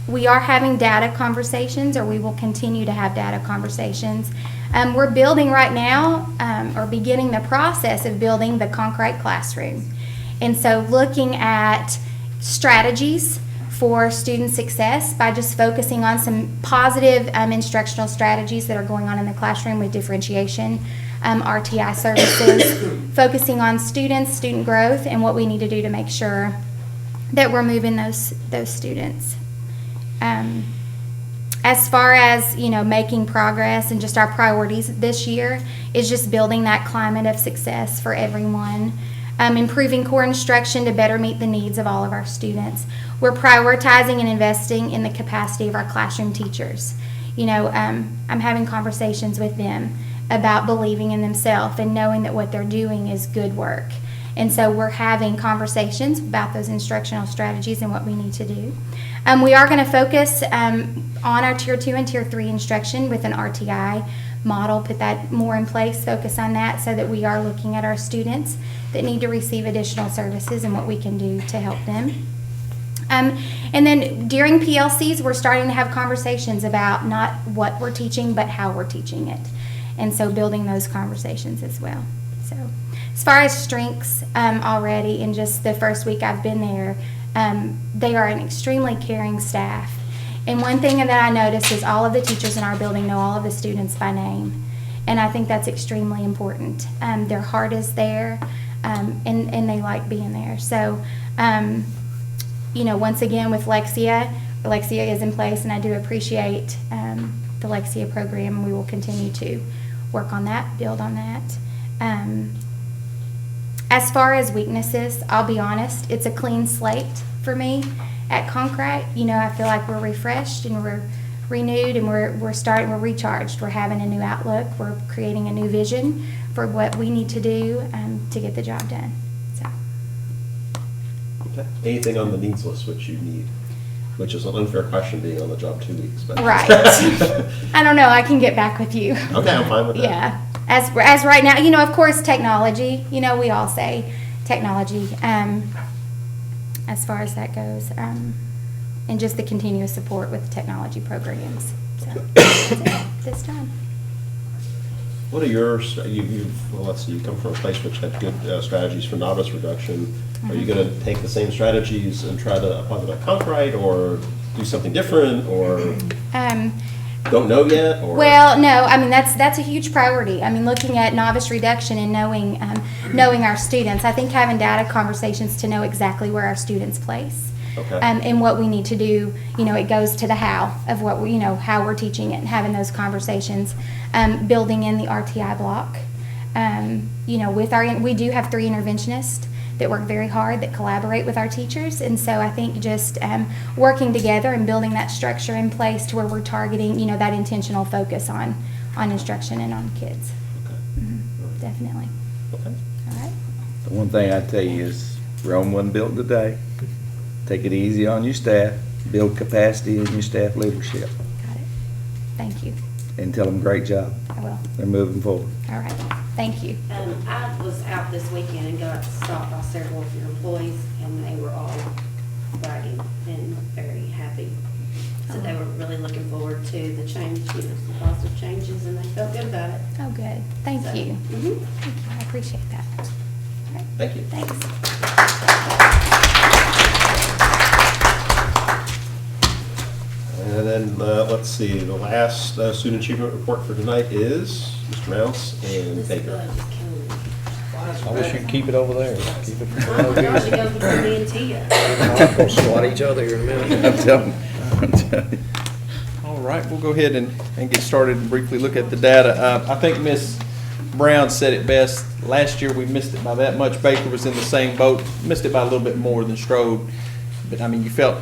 We are having data conversations, or we will continue to have data conversations. We're building right now, or beginning the process of building the Conkright classroom. And so looking at strategies for student success by just focusing on some positive instructional strategies that are going on in the classroom with differentiation, RTI services, focusing on student growth and what we need to do to make sure that we're moving those students. As far as, you know, making progress and just our priorities this year is just building that climate of success for everyone. Improving core instruction to better meet the needs of all of our students. We're prioritizing and investing in the capacity of our classroom teachers. You know, I'm having conversations with them about believing in themselves and knowing that what they're doing is good work. And so we're having conversations about those instructional strategies and what we need to do. We are going to focus on our Tier 2 and Tier 3 instruction with an RTI model, put that more in place, focus on that so that we are looking at our students that need to receive additional services and what we can do to help them. And then during PLCs, we're starting to have conversations about not what we're teaching, but how we're teaching it. And so building those conversations as well. So as far as strengths already, in just the first week I've been there, they are an extremely caring staff. And one thing that I noticed is all of the teachers in our building know all of the students by name. And I think that's extremely important. Their heart is there, and they like being there. So, you know, once again with Lexia is in place, and I do appreciate the Lexia program, and we will continue to work on that, build on that. As far as weaknesses, I'll be honest, it's a clean slate for me at Conkright. You know, I feel like we're refreshed and we're renewed, and we're recharged. We're having a new outlook. We're creating a new vision for what we need to do to get the job done. So Okay. Anything on the needs list which you need? Which is an unfair question being on the job 2 weeks, but. Right. I don't know, I can get back with you. Okay, I'm fine with that. Yeah, as right now, you know, of course, technology, you know, we all say technology, as far as that goes, and just the continuous support with technology programs. So, that's it this time. What are your, well, let's see, you come from a place which had good strategies for novice reduction. Are you going to take the same strategies and try to apply them at Conkwright, or do something different, or don't know yet? Or? Well, no, I mean, that's a huge priority. I mean, looking at novice reduction and knowing our students, I think having data conversations to know exactly where our students place. Okay. And what we need to do, you know, it goes to the how of what we, you know, how we're teaching it and having those conversations, building in the RTI block. You know, we do have 3 interventionists that work very hard, that collaborate with our teachers, and so I think just working together and building that structure in place to where we're targeting, you know, that intentional focus on instruction and on kids. Okay. Mm-hmm. Definitely. Okay. All right. The one thing I tell you is Rome wasn't built today. Take it easy on your staff, build capacity in your staff leadership, Got it. Thank you. and tell them great job. I will. They're moving forward. All right. Thank you. I was out this weekend and got stopped by several of your employees, and they were all bragging and very happy. So they were really looking forward to the change, you know, some positive changes, and they felt good about it. Oh, good. Thank So, you. mhm. Thank you. I appreciate that. All right. Thank you. Thanks. And then, let's see, the last student achievement report for tonight is Mr. Mounts and This Baker. blood is killing me. I wish you'd keep it over there. Keep it Oh my gosh, it goes between me and Tia. We'll swat each other here in a minute. I'm telling you. All right, we'll go ahead and get started and briefly look at the data. I think Ms. Brown said it best. Last year, we missed it by that much. Baker was in the same boat, missed it by a little bit more than Strode. But, I mean, you felt,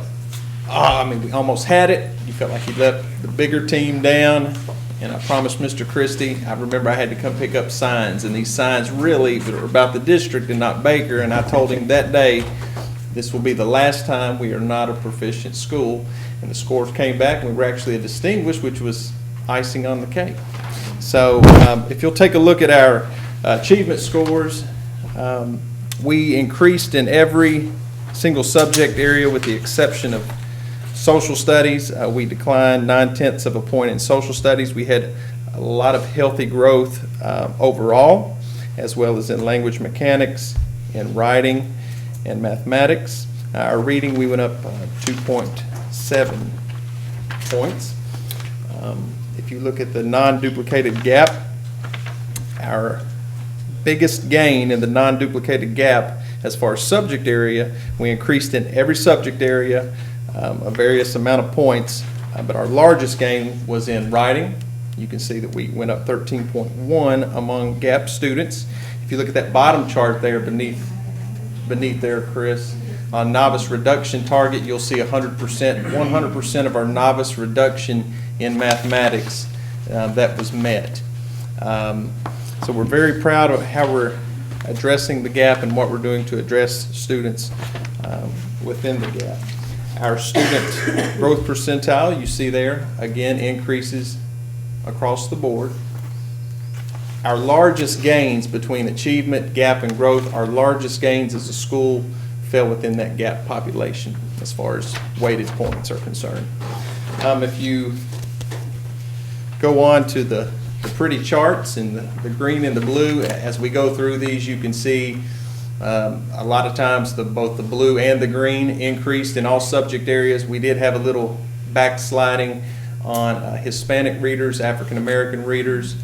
we almost had it. You felt like you let the bigger team down. And I promised Mr. Christie, I remember I had to come pick up signs, and these signs really were about the district and not Baker. And I told him that day, this will be the last time we are not a proficient school. And the scores came back, and we were actually a distinguished, which was icing on the cake. So if you'll take a look at our achievement scores, we increased in every single subject area with the exception of social studies. We declined 9/10 of a point in social studies. We had a lot of healthy growth overall, as well as in language mechanics, in writing, and mathematics. Our reading, we went up 2.7 points. If you look at the non-duplicated gap, our biggest gain in the non-duplicated gap as far as subject area, we increased in every subject area a various amount of points, but our largest gain was in writing. You can see that we went up 13.1 among gap students. If you look at that bottom chart there beneath there, Chris, on novice reduction target, you'll see 100% of our novice reduction in mathematics that was met. So we're very proud of how we're addressing the gap and what we're doing to address students within the gap. Our student growth percentile, you see there, again, increases across the board. Our largest gains between achievement, gap, and growth, our largest gains as a school fell within that gap population as far as weighted points are concerned. If you go on to the pretty charts and the green and the blue, as we go through these, you can see a lot of times both the blue and the green increased in all subject areas. We did have a little backsliding on Hispanic readers, African American readers.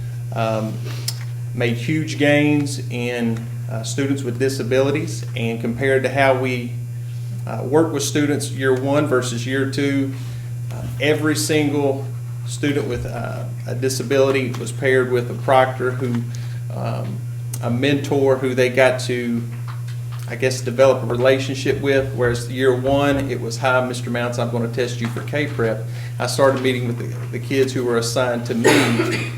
Made huge gains in students with disabilities, and compared to how we work with students year one versus year two, every single student with a disability was paired with a proctor a mentor who they got to, I guess, develop a relationship with, whereas year one, it was, hi, Mr. Mounts, I'm going to test you for K-Prep. I started meeting with the kids who were assigned to me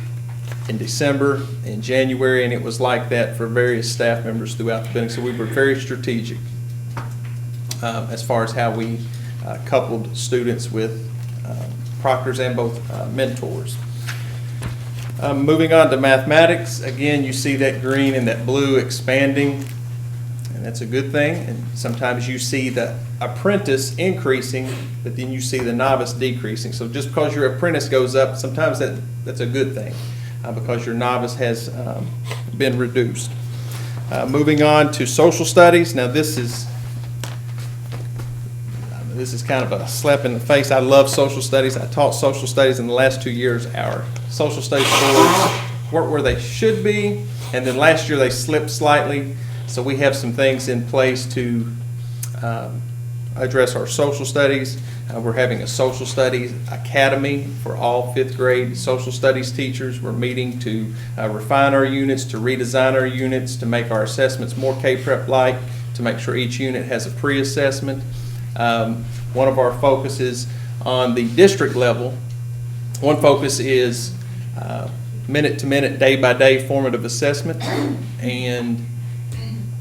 in December, in January, and it was like that for various staff members throughout the building, so we were very strategic. as far as how we coupled students with proctors and both mentors. Moving on to mathematics, again, you see that green and that blue expanding, and that's a good thing. And sometimes you see the apprentice increasing, but then you see the novice decreasing. So just because your apprentice goes up, sometimes that's a good thing, because your novice has been reduced. Moving on to social studies. Now this is kind of a slap in the face. I love social studies. I taught social studies in the last 2 years. Our social studies scores weren't where they should be, and then last year they slipped slightly. So we have some things in place to address our social studies. We're having a social studies academy for all 5th grade social studies teachers. We're meeting to refine our units, to redesign our units, to make our assessments more K-Prep-like, to make sure each unit has a pre-assessment. One of our focuses on the district level, one focus is minute-to-minute, day-by-day formative assessment, and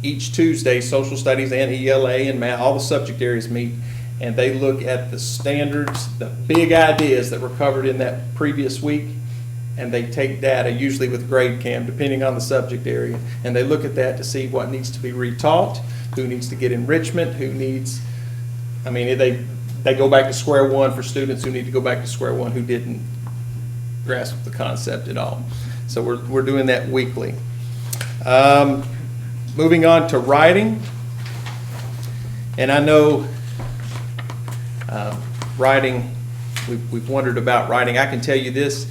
each Tuesday, social studies and ELA and math, all the subject areas meet, and they look at the standards, the big ideas that were covered in that previous week, and they take data, usually with GradeCam, depending on the subject area, and they look at that to see what needs to be retaught, who needs to get enrichment, who needs, I mean, they go back to square one for students who need to go back to square one who didn't grasp the concept at all. So we're doing that weekly. Moving on to writing, and I know writing, we've wondered about writing. I can tell you this,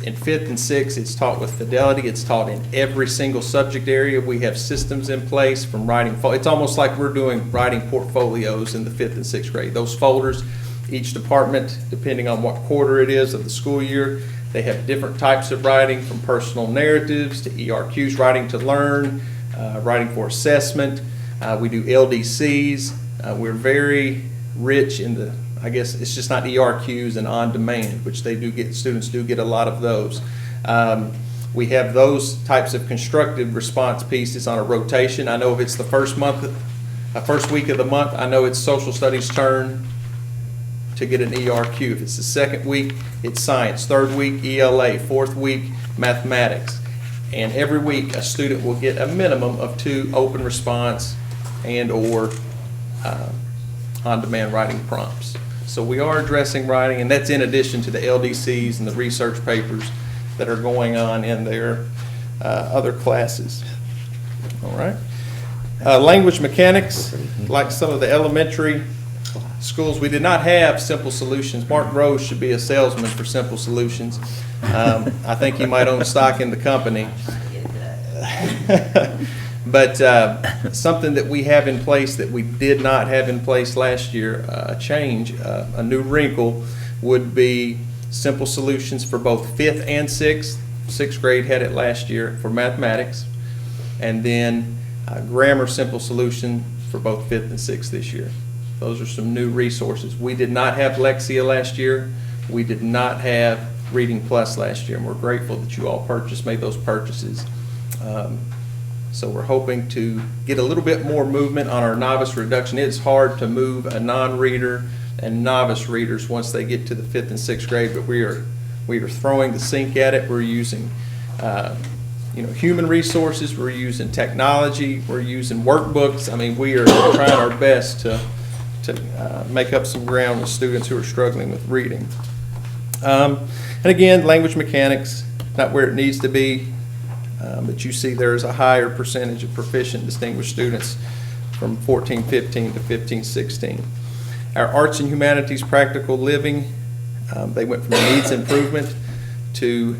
in 5th and 6th, it's taught with fidelity. It's taught in every single subject area. We have systems in place from writing. It's almost like we're doing writing portfolios in the 5th and 6th grade. Those folders, each department, depending on what quarter it is of the school year, they have different types of writing, from personal narratives to ERQs, writing to learn, writing for assessment. We do LDCs. We're very rich in the, I guess it's just not ERQs and on-demand, which they do get, students do get a lot of those. We have those types of constructive response pieces on a rotation. I know if it's the first week of the month, I know it's social studies turn to get an ERQ. If it's the second week, it's science. Third week, ELA. Fourth week, mathematics. And every week, a student will get a minimum of 2 open response and or on-demand writing prompts. So we are addressing writing, and that's in addition to the LDCs and the research papers that are going on in their other classes. All right. Language mechanics, like some of the elementary schools, we did not have Simple Solutions. Mark Rose should be a salesman for Simple Solutions. I think he might own stock in the company. But something that we have in place that we did not have in place last year, a new wrinkle, would be Simple Solutions for both 5th and 6th. 6th grade had it last year for mathematics. And then grammar Simple Solution for both 5th and 6th this year. Those are some new resources. We did not have Lexia last year. We did not have Reading Plus last year, and we're grateful that you all made those purchases. So we're hoping to get a little bit more movement on our novice reduction. It's hard to move a non-reader and novice readers once they get to the 5th and 6th grade, but we are throwing the sink at it. We're using human resources, we're using technology, we're using workbooks. I mean, we are trying our best to make up some ground with students who are struggling with reading. And again, language mechanics, not where it needs to be, but you see there's a higher percentage of proficient distinguished students from 14-15 to 15-16. Our arts and humanities practical living, they went from needs improvement to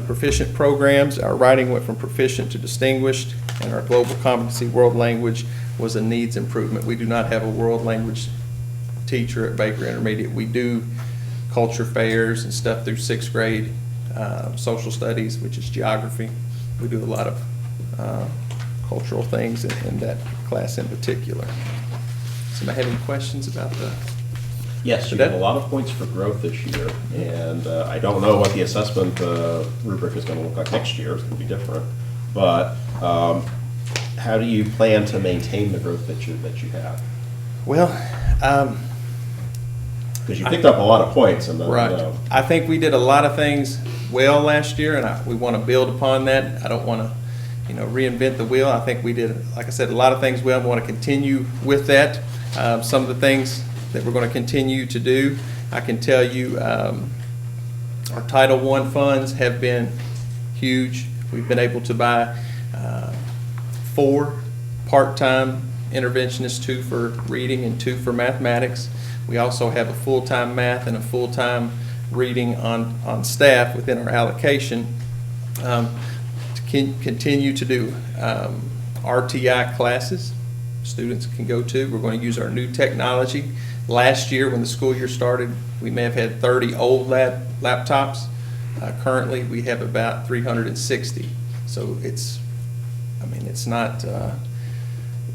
proficient programs. Our writing went from proficient to distinguished, and our global competency world language was a needs improvement. We do not have a world language teacher at Baker Intermediate. We do culture fairs and stuff through 6th grade, social studies, which is geography. We do a lot of cultural things in that class in particular. Somebody have any questions about the? Yes, you have a lot of points for growth this year, and I don't know what the assessment rubric is going to look like next year. It's going to be different. But how do you plan to maintain the growth that you have? Well, Because you picked up a lot of points in the. right. I think we did a lot of things well last year, and we want to build upon that. I don't want to, reinvent the wheel. I think we did, like I said, a lot of things well. We want to continue with that. Some of the things that we're going to continue to do, I can tell you, our Title I funds have been huge. We've been able to buy 4 part-time interventionists, 2 for reading and 2 for mathematics. We also have a full-time math and a full-time reading on staff within our allocation to continue to do RTI classes students can go to. We're going to use our new technology. Last year, when the school year started, we may have had 30 old laptops. Currently, we have about 360. So it's not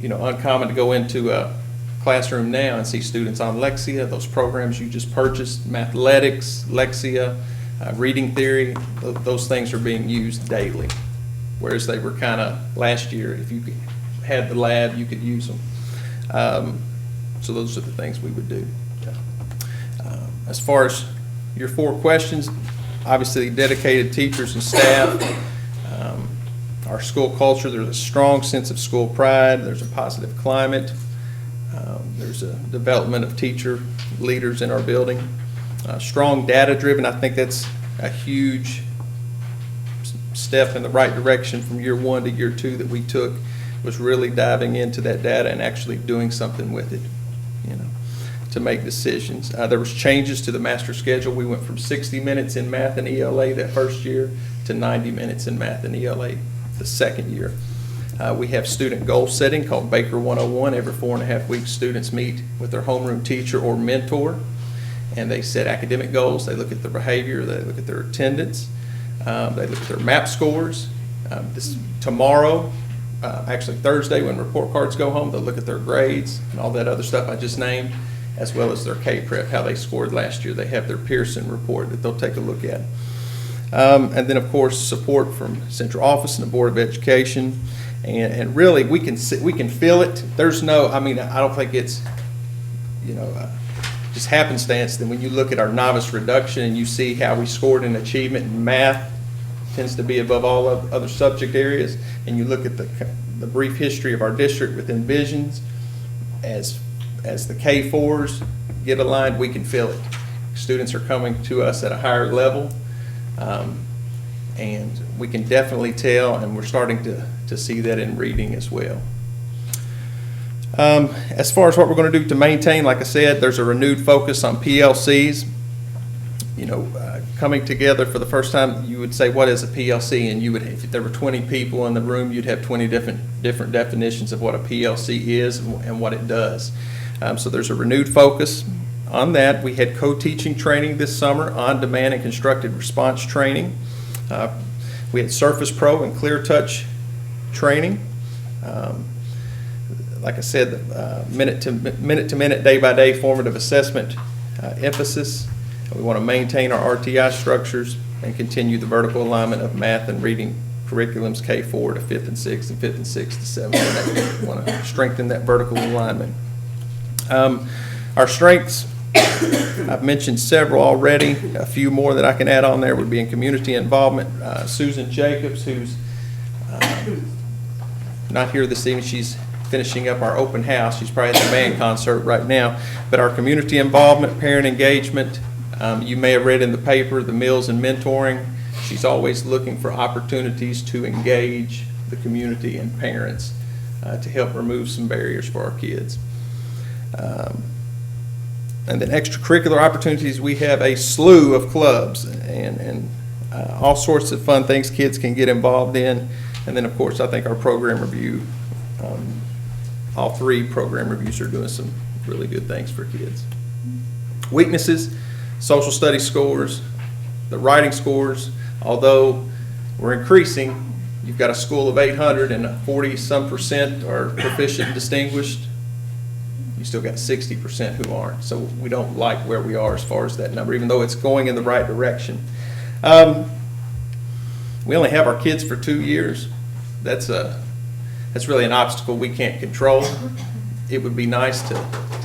uncommon to go into a classroom now and see students on Lexia, those programs you just purchased, Mathletics, Lexia, reading theory, those things are being used daily. Whereas they were kind of, last year, if you had the lab, you could use them. So those are the things we would do. As far as your 4 questions, obviously dedicated teachers and staff, our school culture, there's a strong sense of school pride, there's a positive climate, there's a development of teacher leaders in our building. Strong data-driven, I think that's a huge step in the right direction from year 1 to year 2 that we took, was really diving into that data and actually doing something with it, to make decisions. There was changes to the master schedule. We went from 60 minutes in math and ELA that first year to 90 minutes in math and ELA the second year. We have student goal setting called Baker 101. Every 4.5 weeks, students meet with their homeroom teacher or mentor, and they set academic goals. They look at their behavior, they look at their attendance, they look at their MAP scores. Tomorrow, actually Thursday, when report cards go home, they'll look at their grades and all that other stuff I just named, as well as their K-Prep, how they scored last year. They have their Pearson report that they'll take a look at. And then, of course, support from central office and the Board of Education. And really, we can feel it. There's no, I don't think it's, just happenstance that when you look at our novice reduction and you see how we scored in achievement in math, tends to be above all of other subject areas, and you look at the brief history of our district within visions, as the K4s get aligned, we can feel it. Students are coming to us at a higher level, and we can definitely tell, and we're starting to see that in reading as well. As far as what we're going to do to maintain, like I said, there's a renewed focus on PLCs. Coming together for the first time, you would say, what is a PLC? And you would, if there were 20 people in the room, you'd have 20 different definitions of what a PLC is and what it does. So there's a renewed focus on that. We had co-teaching training this summer, on-demand and constructed response training. We had Surface Pro and Clear Touch training. Like I said, minute-to-minute, day-by-day formative assessment emphasis. We want to maintain our RTI structures and continue the vertical alignment of math and reading curriculums K4 to 5th and 6th and 5th and 6th to 7th and 8th. We want to strengthen that vertical alignment. Our strengths, I've mentioned several already. A few more that I can add on there would be in community involvement. Susan Jacobs, who's not here this evening, she's finishing up our open house. She's probably at the band concert right now. But our community involvement, parent engagement, you may have read in the paper, the Meals and Mentoring. She's always looking for opportunities to engage the community and parents to help remove some barriers for our kids. And then extracurricular opportunities, we have a slew of clubs and all sorts of fun things kids can get involved in. And then, of course, I think our program review, all 3 program reviews are doing some really good things for kids. Weaknesses, social studies scores, the writing scores, although we're increasing. You've got a school of 800 and 40-some% are proficient and distinguished. You still got 60% who aren't. So we don't like where we are as far as that number, even though it's going in the right direction. We only have our kids for 2 years. That's that's really an obstacle we can't control. It would be nice to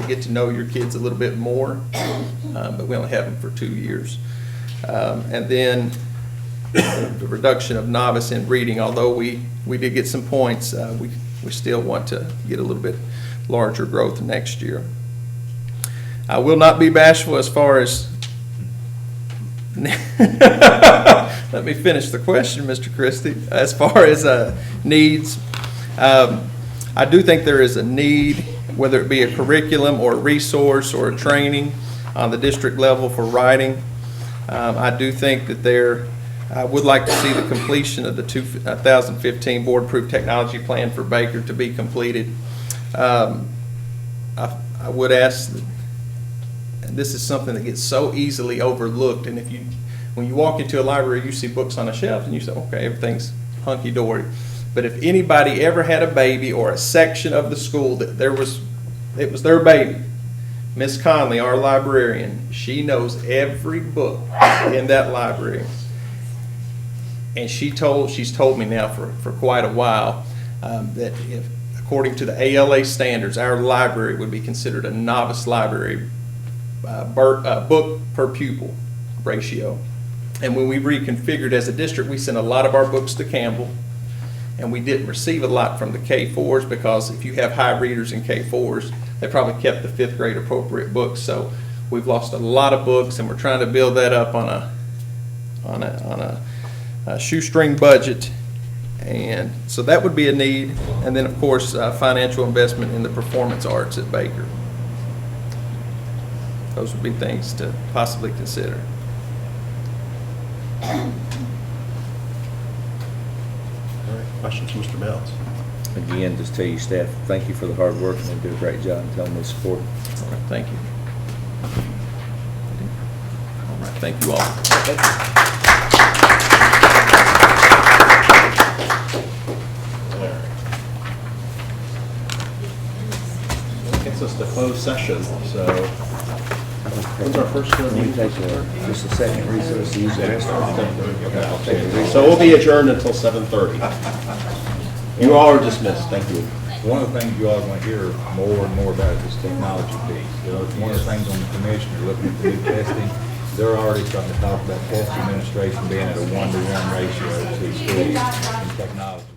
get to know your kids a little bit more, but we only have them for 2 years. And then the reduction of novice in reading, although we did get some points, we still want to get a little bit larger growth next year. I will not be bashful as far as, let me finish the question, Mr. Christie. As far as needs, I do think there is a need, whether it be a curriculum or a resource or a training on the district level for writing. I do think that I would like to see the completion of the 2015 board-approved technology plan for Baker to be completed. I would ask, and this is something that gets so easily overlooked, and when you walk into a library, you see books on a shelf and you say, okay, everything's hunky-dory. But if anybody ever had a baby or a section of the school that it was their baby, Miss Conley, our librarian, she knows every book in that library. And she's told me now for quite a while that if, according to the ALA standards, our library would be considered a novice library book per pupil ratio. And when we reconfigured as a district, we sent a lot of our books to Campbell, and we didn't receive a lot from the K4s because if you have high readers in K4s, they probably kept the 5th grade appropriate books. So we've lost a lot of books, and we're trying to build that up on a shoestring budget. And so that would be a need. And then, of course, financial investment in the performance arts at Baker. Those would be things to possibly consider. All right, questions from Mr. Mells? Again, just tell you staff, thank you for the hard work, and they do a great job in telling me support. All right, thank you. All right, thank you all. Gets us to closed session, so when's our first Can we meeting? take just a second recess to use the restroom? Okay, I'll take a recess. So we'll be adjourned until 7:30. You all are dismissed, thank you. One of the things you all are going to hear more and more about is this technology piece. You know, one of the things on the commission, you're looking at the new testing, they're already starting to talk about test administration being at a 1-to-1 ratio to schools and technology.